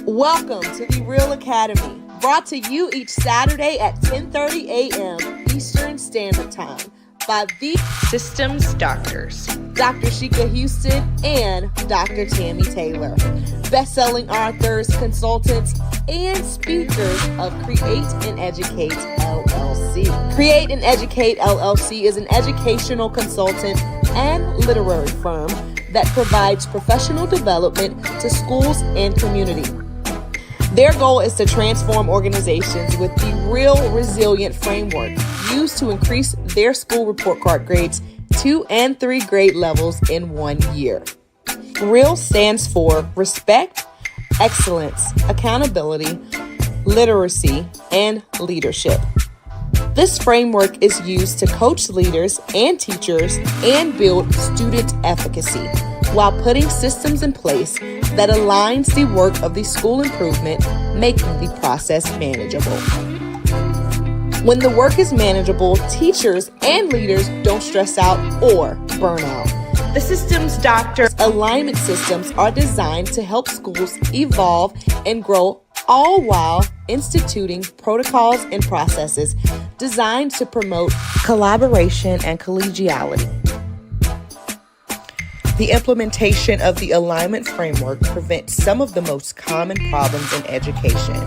Welcome to the REALL Academy, brought to you each Saturday at 10:30 a.m. Eastern Standard Time by the Systems DoctHers, Dr. Sheka Houston and Dr. Tammy Taylor, best-selling authors, consultants, and speakers of Create and Educate LLC. Create and Educate LLC is an educational consultant and literary firm that provides professional development to schools and community. Their goal is to transform organizations with the REALL Resilient framework used to increase their school report card grades 2 and 3 grade levels in 1 year. REALL stands for Respect, Excellence, Accountability, Literacy, and Leadership. This framework is used to coach leaders and teachers and build student efficacy while putting systems in place that aligns the work of the school improvement, making the process manageable. When the work is manageable, teachers and leaders don't stress out or burn out. the Systems DoctHers Alignment systems are designed to help schools evolve and grow, all while instituting protocols and processes designed to promote collaboration and collegiality. The implementation of the alignment framework prevents some of the most common problems in education,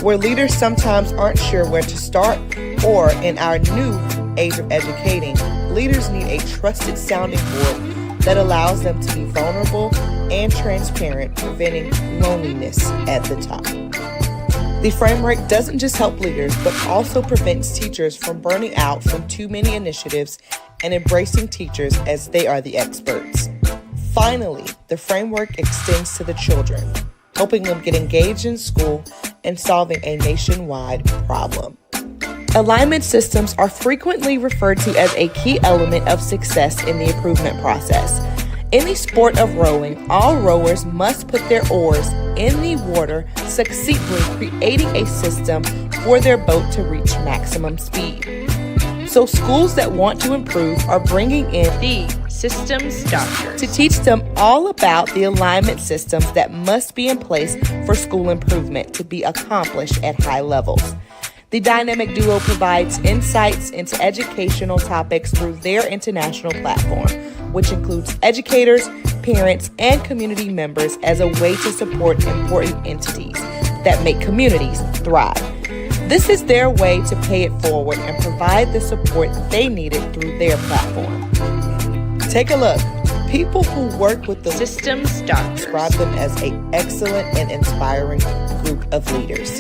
where leaders sometimes aren't sure where to start, or in our new age of educating, leaders need a trusted sounding board that allows them to be vulnerable and transparent, preventing loneliness at the top. The framework doesn't just help leaders, but also prevents teachers from burning out from too many initiatives and embracing teachers as they are the experts. Finally, the framework extends to the children, helping them get engaged in school and solving a nationwide problem. Alignment systems are frequently referred to as a key element of success in the improvement process. In the sport of rowing, all rowers must put their oars in the water, succinctly creating a system for their boat to reach maximum speed. So schools that want to improve are bringing in the Systems DoctHers to teach them all about the alignment systems that must be in place for school improvement to be accomplished at high levels. The dynamic duo provides insights into educational topics through their international platform, which includes educators, parents, and community members as a way to support important entities that make communities thrive. This is their way to pay it forward and provide the support they needed through their platform. Take a look. People who work with the Systems DoctHers describe them as an excellent and inspiring group of leaders.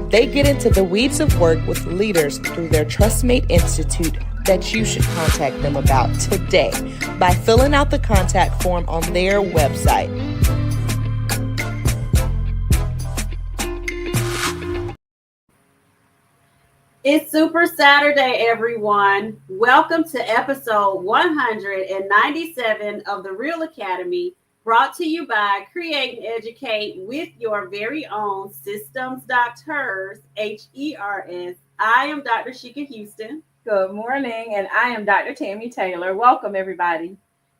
They get into the weeds of work with leaders through their TrustMate Institute that you should contact them about today by filling out the contact form on their website. It's Super Saturday, everyone. Welcome to episode 197 of the REALL Academy, brought to you by Create and Educate with your very own Systems DoctHers, HERS. I am Dr. Sheka Houston. Good morning, and I am Dr. Tammy Taylor. Welcome, everybody.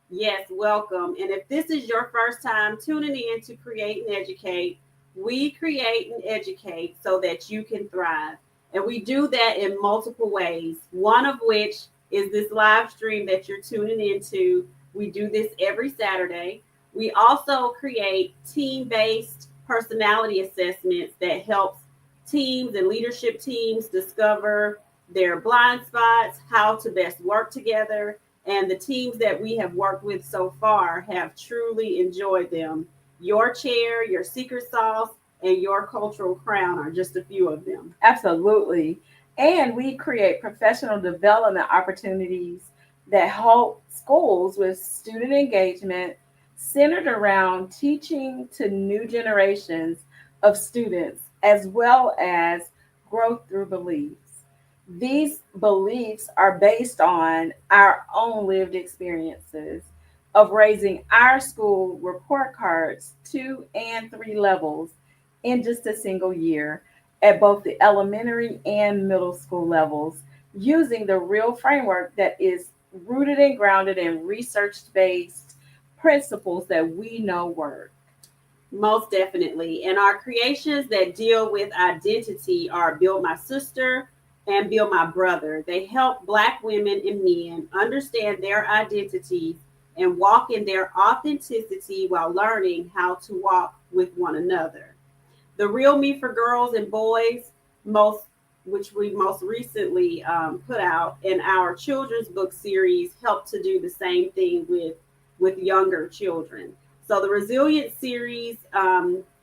Yes, welcome. And if this is your first time tuning in to Create and Educate, we create and educate so that you can thrive. And we do that in multiple ways, one of which is this live stream that you're tuning into. We do this every Saturday. We also create team-based personality assessments that helps teams and leadership teams discover their blind spots, how to best work together. And the teams that we have worked with so far have truly enjoyed them. Your chair, your secret sauce, and your cultural crown are just a few of them. Absolutely. And we create professional development opportunities that help schools with student engagement centered around teaching to new generations of students, as well as growth through beliefs. These beliefs are based on our own lived experiences of raising our school report cards 2 and 3 levels in just a single year at both the elementary and middle school levels, using the REALL framework that is rooted and grounded in research-based principles that we know work. Most definitely. And our creations that deal with identity are Build My Sister and Build My Brother. They help Black women and men understand their identities and walk in their authenticity while learning how to walk with one another. The Real Me for Girls and Boys, most which we most recently put out in our children's book series, help to do the same thing with younger children. So the Resilient series,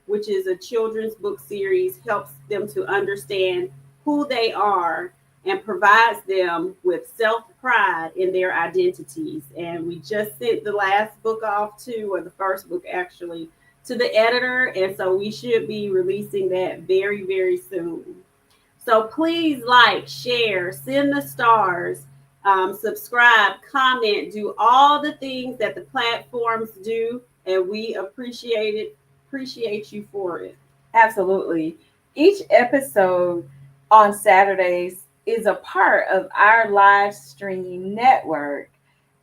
which is a children's book series, helps them to understand who they are and provides them with self-pride in their identities. And we just sent the last book off to, or the first book actually, to the editor. And so we should be releasing that very, very soon. So please like, share, send the stars, subscribe, comment, do all the things that the platforms do, and we appreciate you for it. Absolutely. Each episode on Saturdays is a part of our live stream network,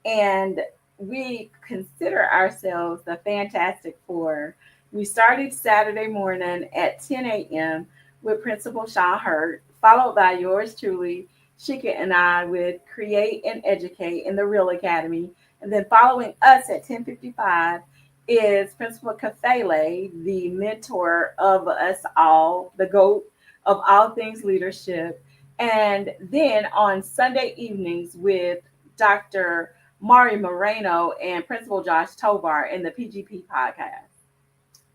and we consider ourselves the Fantastic Four. We started Saturday morning at 10 a.m. with Principal Sean Hurt, followed by yours truly, Sheka and I, with Create and Educate in the Real Academy. And then following us at 10:55 is Principal Kafele, the mentor of us all, the GOAT of all things leadership. And then on Sunday evenings with Dr. Mari Moreno and Principal Josh Tovar in the PGP podcast.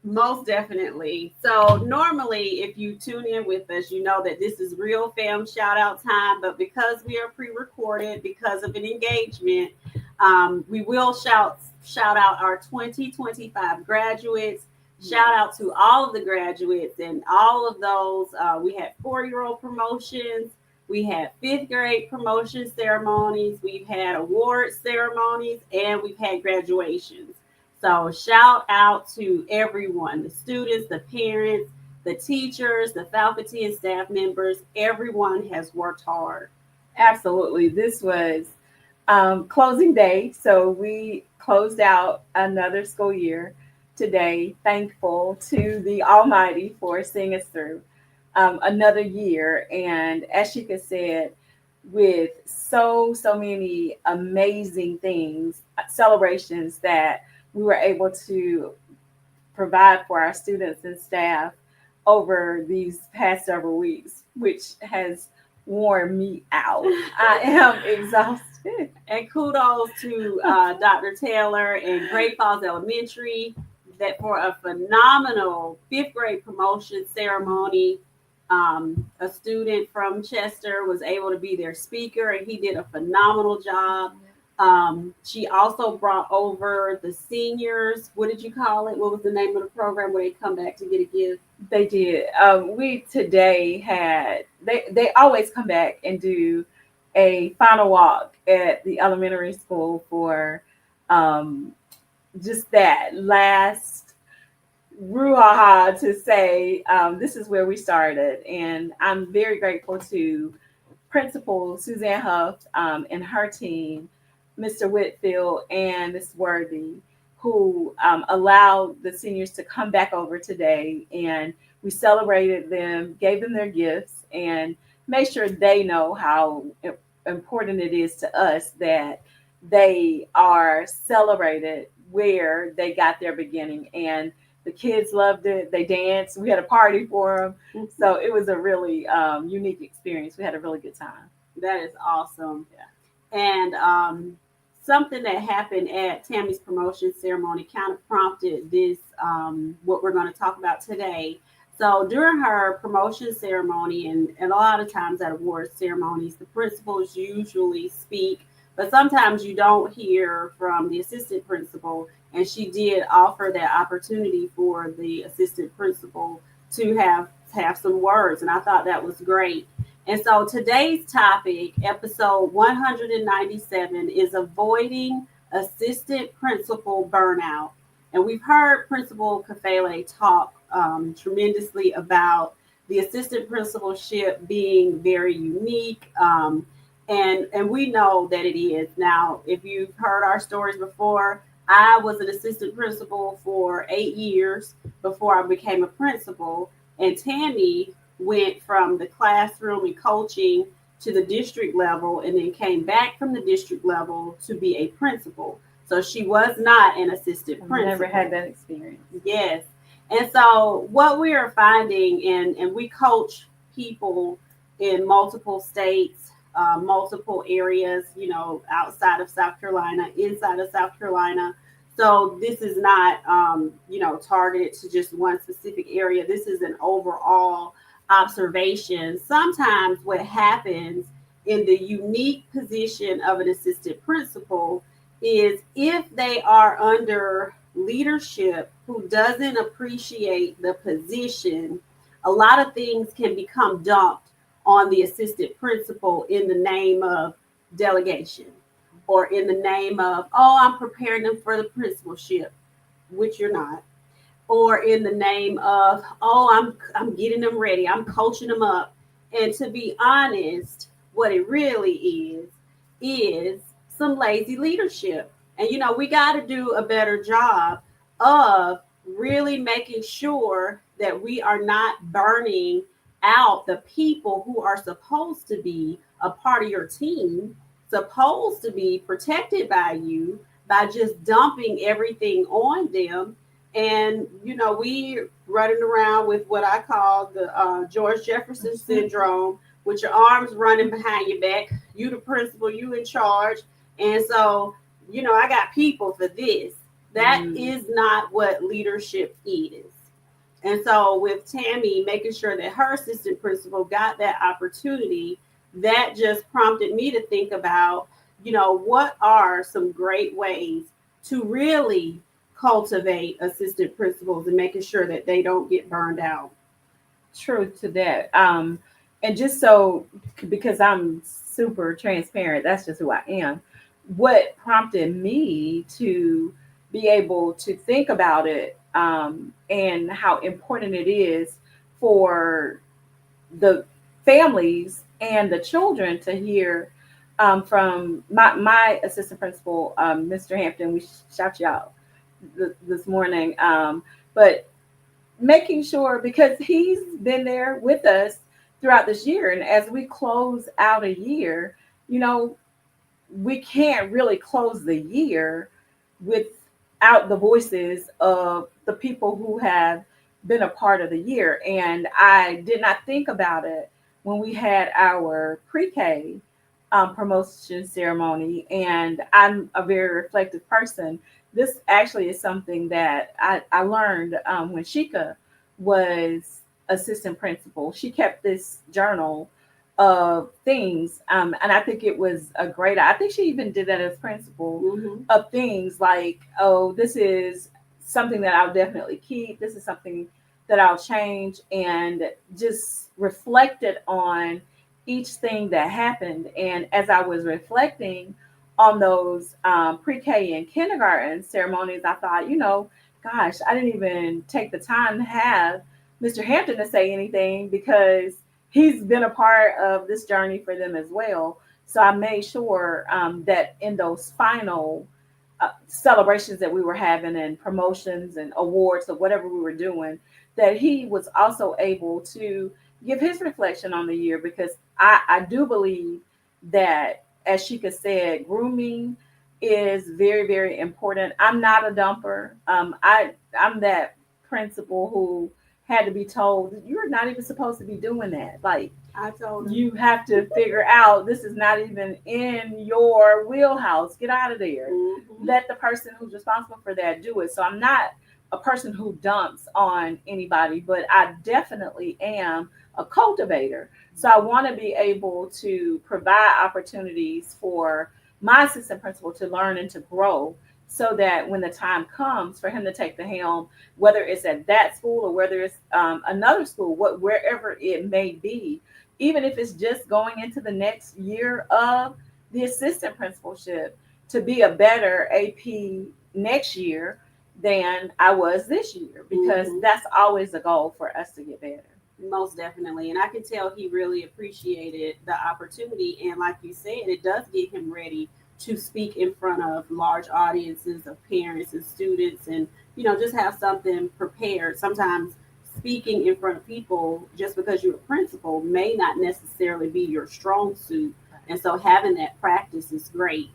Most definitely. So normally, if you tune in with us, you know that this is Real Fam shout out time. But because we are pre-recorded, because of an engagement, we will shout out our 2025 graduates. Shout out to all of the graduates and all of those. We had 4-year-old promotions. We had 5th grade promotion ceremonies. We've had award ceremonies, and we've had graduations. So shout out to everyone, the students, the parents, the teachers, the faculty and staff members. Everyone has worked hard. Absolutely. This was closing day. So we closed out another school year today. Thankful to the Almighty for seeing us through another year. And as Sheka said, with so many amazing things, celebrations that we were able to provide for our students and staff over these past several weeks, which has worn me out. I am exhausted. And kudos to Dr. Taylor and Great Falls Elementary that for a phenomenal 5th grade promotion ceremony. A student from Chester was able to be their speaker, and he did a phenomenal job. She also brought over the seniors. What did you call it? What was the name of the program where they come back to get a gift? They did. We today had, they always come back and do a final walk at the elementary school for just that last brouhaha to say this is where we started. And I'm very grateful to Principal Suzanne Huff and her team, Mr. Whitfield and Ms. Worthy, who allowed the seniors to come back over today. And we celebrated them, gave them their gifts, and made sure they know how important it is to us that they are celebrated where they got their beginning. And the kids loved it. They danced. We had a party for them. So it was a really unique experience. We had a really good time. That is awesome. Yeah. And something that happened at Tammy's promotion ceremony kind of prompted this, what we're going to talk about today. So during her promotion ceremony, and a lot of times at award ceremonies, the principals usually speak, but sometimes you don't hear from the assistant principal. And she did offer that opportunity for the assistant principal to have some words. And I thought that was great. And so today's topic, episode 197, is avoiding assistant principal burnout. And we've heard Principal Kafele talk tremendously about the assistant principalship being very unique. And we know that it is. Now, if you've heard our stories before, I was an assistant principal for 8 years before I became a principal. And Tammy went from the classroom and coaching to the district level and then came back from the district level to be a principal. So she was not an assistant I've principal. never had that experience. Yes. And so what we are finding, and we coach people in multiple states, multiple areas, outside of South Carolina, inside of South Carolina. So this is not, targeted to just one specific area. This is an overall observation. Sometimes what happens in the unique position of an assistant principal is if they are under leadership who doesn't appreciate the position, a lot of things can become dumped on the assistant principal in the name of delegation or in the name of, oh, I'm preparing them for the principalship, which you're not, or in the name of, oh, I'm getting them ready, I'm coaching them up. And to be honest, what it really is some lazy leadership. And we got to do a better job of really making sure that we are not burning out the people who are supposed to be a part of your team, supposed to be protected by you, by just dumping everything on them. And we running around with what I call the George Jefferson syndrome, with your arms running behind your back. You the principal, you in charge. And so I got people for this. That is not what leadership is. And so with Tammy making sure that her assistant principal got that opportunity, that just prompted me to think about, what are some great ways to really cultivate assistant principals and making sure that they don't get burned out. True to that. And just so, because I'm super transparent, that's just who I am. What prompted me to be able to think about it, and how important it is for the families and the children to hear, from my assistant principal, Mr. Hampton. We shout you out this morning, but making sure, because he's been there with us throughout this year, and as we close out a year, we can't really close the year without the voices of the people who have been a part of the year. And I did not think about it when we had our pre-K promotion ceremony. And I'm a very reflective person. This actually is something that I learned when Sheka was assistant principal. She kept this journal of things, and I think it was I think she even did that as principal, of things like, oh, this is something that I'll definitely keep, this is something that I'll change, and just reflected on each thing that happened. And as I was reflecting on those pre-K and kindergarten ceremonies, I thought, gosh, I didn't even take the time to have Mr. Hampton to say anything, because he's been a part of this journey for them as well. So I made sure that in those final celebrations that we were having, and promotions and awards or whatever we were doing, that he was also able to give his reflection on the year. Because I do believe that, as Sheka said, grooming is very, very important. I'm not a dumper. I'm that principal who had to be told, you're not even supposed to be doing that. Like, I told him, you have to figure out, this is not even in your wheelhouse. Get out of there. Let the person who's responsible for that do it. So I'm not a person who dumps on anybody, but I definitely am a cultivator. So I want to be able to provide opportunities for my assistant principal to learn and to grow, so that when the time comes for him to take the helm, whether it's at that school or whether it's another school, wherever it may be, even if it's just going into the next year of the assistant principalship, to be a better AP next year than I was this year, because that's always the goal for us to get better. Most definitely. And I can tell he really appreciated the opportunity. And like you said, it does get him ready to speak in front of large audiences of parents and students, and just have something prepared. Sometimes speaking in front of people, just because you're a principal, may not necessarily be your strong suit, and so having that practice is great.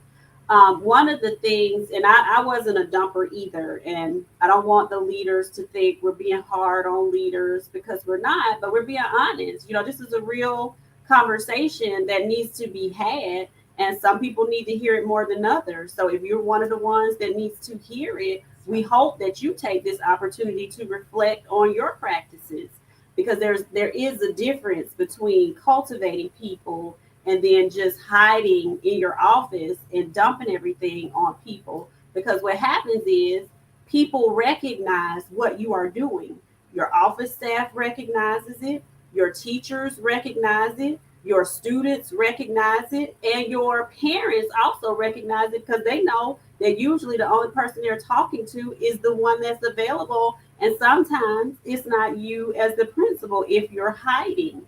One of the things, and I wasn't a dumper either, and I don't want the leaders to think we're being hard on leaders, because we're not, but we're being honest. This is a real conversation that needs to be had, and some people need to hear it more than others. So if you're one of the ones that needs to hear it, we hope that you take this opportunity to reflect on your practices, because there is a difference between cultivating people and then just hiding in your office and dumping everything on people. Because what happens is people recognize what you are doing. Your office staff recognizes it, your teachers recognize it, your students recognize it, and your parents also recognize it, because they know that usually the only person they're talking to is the one that's available. And sometimes it's not you as the principal if you're hiding.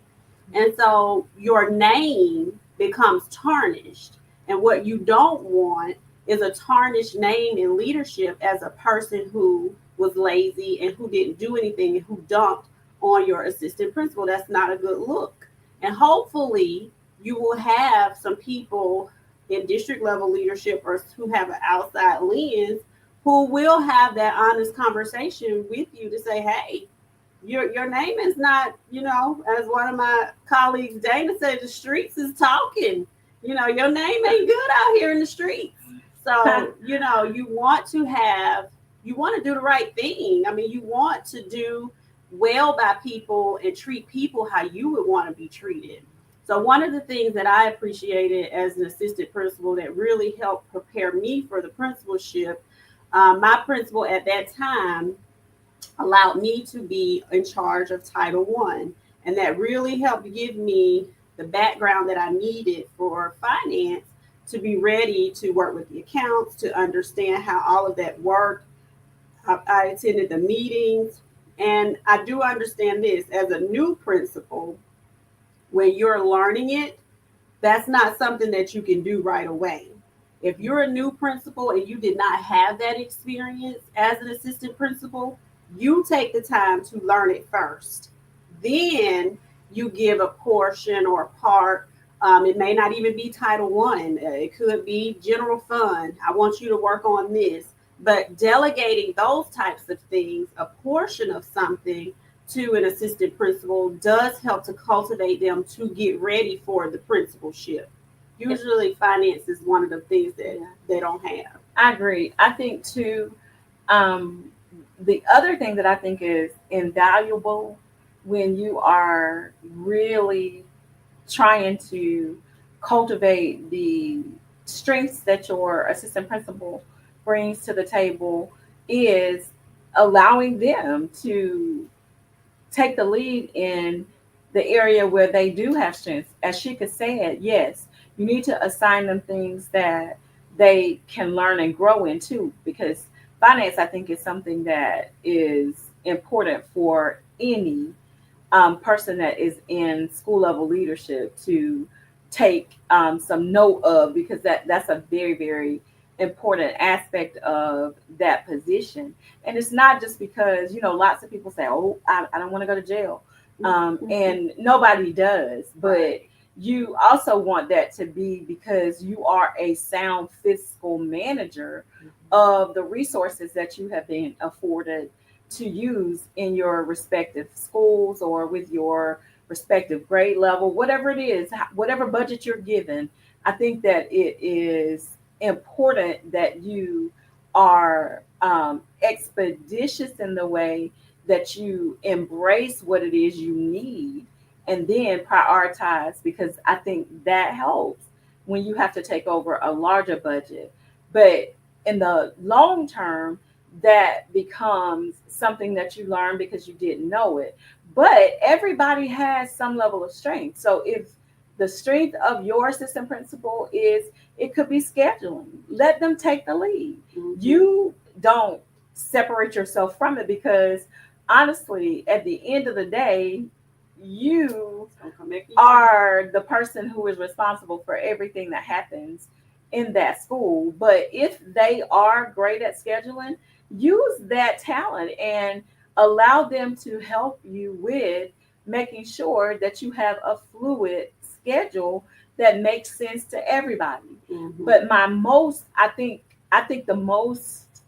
And so your name becomes tarnished. And what you don't want is a tarnished name in leadership as a person who was lazy and who didn't do anything and who dumped on your assistant principal. That's not a good look. And hopefully you will have some people in district level leadership or who have an outside lens who will have that honest conversation with you to say, hey, your name is not, as one of my colleagues, Dana, said, the streets is talking. Your name ain't good out here in the streets. So, you want to do the right thing. I mean, you want to do well by people and treat people how you would want to be treated. So one of the things that I appreciated as an assistant principal that really helped prepare me for the principalship, my principal at that time allowed me to be in charge of Title I. And that really helped give me the background that I needed for finance to be ready to work with the accounts, to understand how all of that worked. I attended the meetings, and I do understand this as a new principal, when you're learning it, that's not something that you can do right away. If you're a new principal and you did not have that experience as an assistant principal, you take the time to learn it first. Then you give a portion or a part. It may not even be Title I. It could be general fund. I want you to work on this. But delegating those types of things, a portion of something, to an assistant principal does help to cultivate them to get ready for the principalship. Usually finance is one of the things that they don't have. I agree. I think too, the other thing that I think is invaluable when you are really trying to cultivate the strengths that your assistant principal brings to the table is allowing them to take the lead in the area where they do have strengths. As Sheka said, yes, you need to assign them things that they can learn and grow into, because finance, I think, is something that is important for any person that is in school level leadership to take some note of, because that's a very, very important aspect of that position. And it's not just because, lots of people say, oh, I don't want to go to jail. And nobody does, but you also want that to be because you are a sound fiscal manager of the resources that you have been afforded to use in your respective schools or with your respective grade level, whatever it is, whatever budget you're given. I think that it is important that you are expeditious in the way that you embrace what it is you need and then prioritize, because I think that helps when you have to take over a larger budget. But in the long term, that becomes something that you learn because you didn't know it. But everybody has some level of strength. So if the strength of your assistant principal is, it could be scheduling, let them take the lead. You don't separate yourself from it, because honestly, at the end of the day, you are the person who is responsible for everything that happens in that school. But if they are great at scheduling, use that talent and allow them to help you with making sure that you have a fluid schedule that makes sense to everybody. Mhm. But I think the most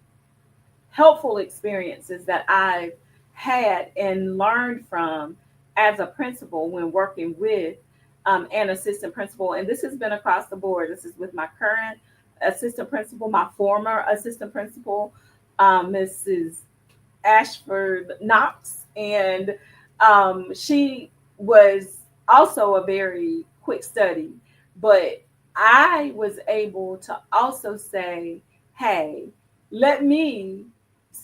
helpful experiences that I've had and learned from as a principal when working with an assistant principal, and this has been across the board. This is with my current assistant principal, my former assistant principal, Mrs. Ashford Knox, and she was also a very quick study, but I was able to also say, hey, let me,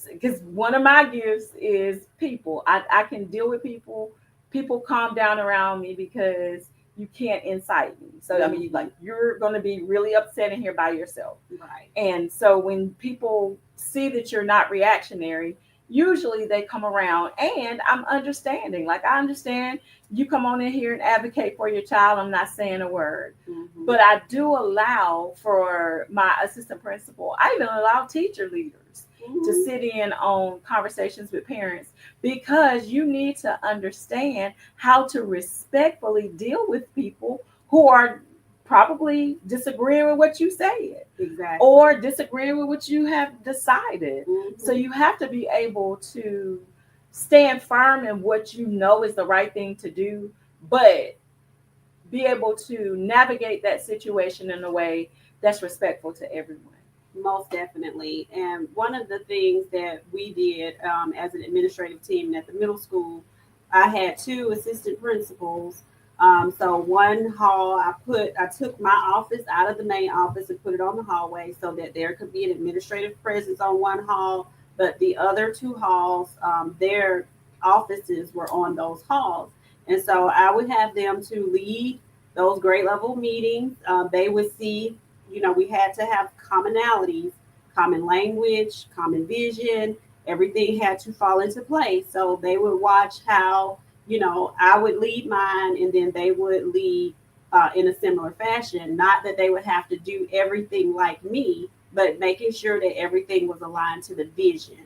because one of my gifts is people. I can deal with people. People calm down around me because you can't incite me. So I mean, like, you're going to be really upset in here by yourself. Right. And so when people see that you're not reactionary, usually they come around and I'm understanding. Like, I understand you come on in here and advocate for your child. I'm not saying a word. Mhm. But I do allow for my assistant principal, I even allow teacher leaders to Mhm. sit in on conversations with parents, because you need to understand how to respectfully deal with people who are probably disagreeing with what you said Exactly. or disagreeing with what you have decided. Mhm. So you have to be able to stand firm in what you know is the right thing to do, but be able to navigate that situation in a way that's respectful to everyone. Most definitely. And one of the things that we did as an administrative team at the middle school, I had two assistant principals. So one hall, I took my office out of the main office and put it on the hallway so that there could be an administrative presence on one hall, but the other two halls, their offices were on those halls. And so I would have them to lead those grade level meetings. They would see, we had to have commonalities, common language, common vision. Everything had to fall into place. So they would watch how, I would lead mine and then they would lead in a similar fashion. Not that they would have to do everything like me, but making sure that everything was aligned to the vision.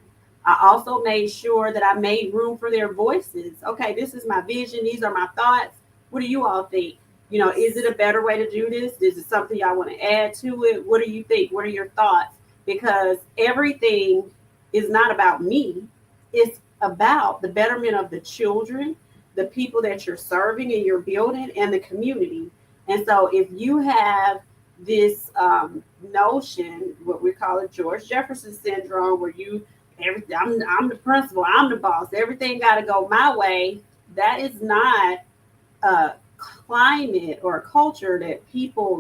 I also made sure that I made room for their voices. Okay, this is my vision. These are my thoughts. What do you all think? Is it a better way to do this? Is it something y'all want to add to it? What do you think? What are your thoughts? Because everything is not about me. It's about the betterment of the children, the people that you're serving and you're building, and the community. And so if you have this notion, what we call it George Jefferson syndrome, where I'm the principal, I'm the boss, everything got to go my way, that is not a climate or a culture that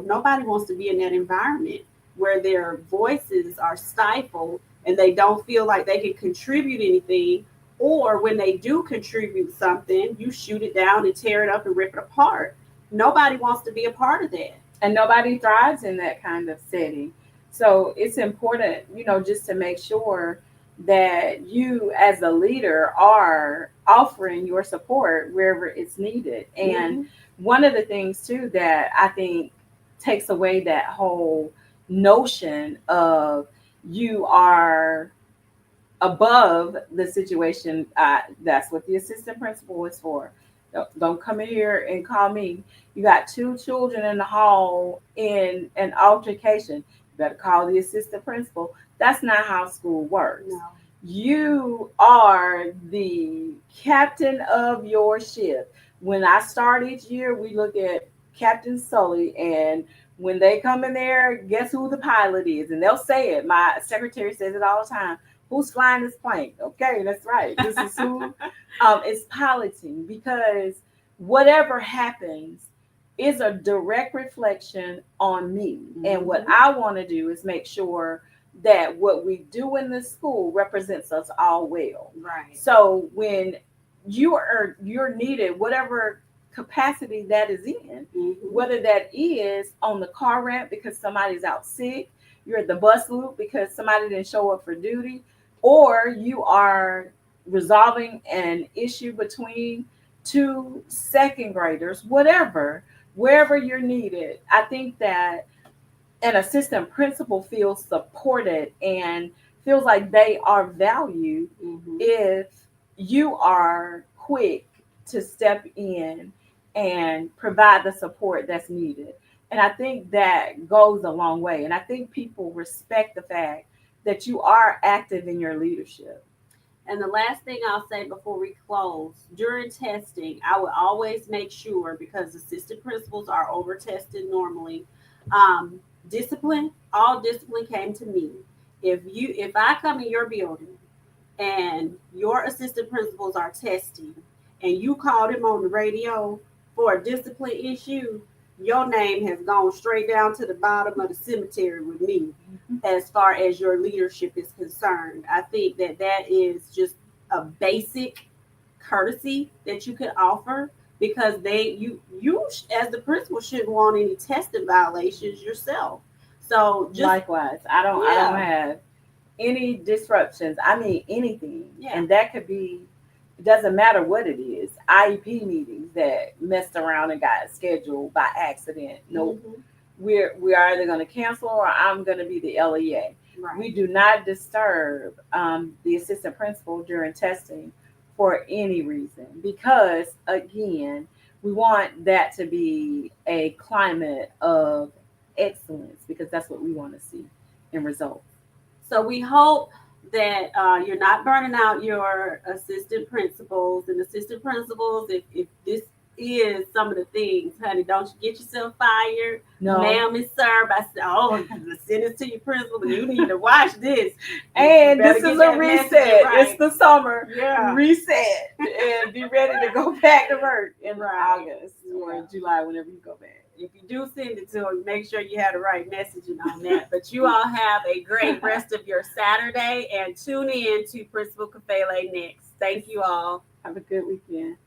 nobody wants to be in that environment where their voices are stifled and they don't feel like they can contribute anything. Or when they do contribute something, you shoot it down and tear it up and rip it apart. Nobody wants to be a part of that. And nobody thrives in that kind of setting. So it's important, just to make sure that you as a leader are offering your support wherever it's needed. And Mm-hmm. one of the things too that I think takes away that whole notion of you are above the situation. That's what the assistant principal is for. Don't come in here and call me. You got two children in the hall in an altercation. You better call the assistant principal. That's not how school works. No. You are the captain of your ship. When I start each year, we look at Captain Sully, and when they come in there, guess who the pilot is? And they'll say it. My secretary says it all the time. Who's flying this plane? Okay, that's right. This is who is piloting, because whatever happens is a direct reflection on me. Mm-hmm. And what I want to do is make sure that what we do in the school represents us all well. Right. So when you're needed, whatever capacity that is in, Mm-hmm. whether that is on the car ramp because somebody's out sick, you're at the bus loop because somebody didn't show up for duty, or you are resolving an issue between two second graders, whatever, wherever you're needed. I think that an assistant principal feels supported and feels like they are valued if you are quick to step in and provide the support that's needed. And I think that goes a long way. And I think people respect the fact that you are active in your leadership. And the last thing I'll say before we close, during testing, I would always make sure, because assistant principals are over tested normally, discipline, all discipline came to me. If I come in your building and your assistant principals are testing and you call them on the radio for a discipline issue, your name has gone straight down to the bottom of the cemetery with me as far as your leadership is concerned. I think that is just a basic courtesy that you could offer, because you as the principal shouldn't want any testing violations yourself. So just likewise, I don't have any disruptions. I mean anything. Yeah. And that could be, it doesn't matter what it is. IEP meetings that messed around and got scheduled by accident. No, we're either going to cancel or I'm going to be the LEA. Right. We do not disturb the assistant principal during testing for any reason, because again, we want that to be a climate of excellence, because that's what we want to see in results. So we hope that you're not burning out your assistant principals. And assistant principals, if this is some of the things, honey, don't you get yourself fired. No. Ma'am and sir, I said, send it to your principal. You need to watch this. And this is a reset. Right. It's the summer. Yeah. Reset and be ready to go back to work in August or July, whenever you go back. If you do send it to them, make sure you have the right messaging on that. But you all have a great rest of your Saturday, and tune in to Principal Kafele next. Thank you all. Have a good weekend.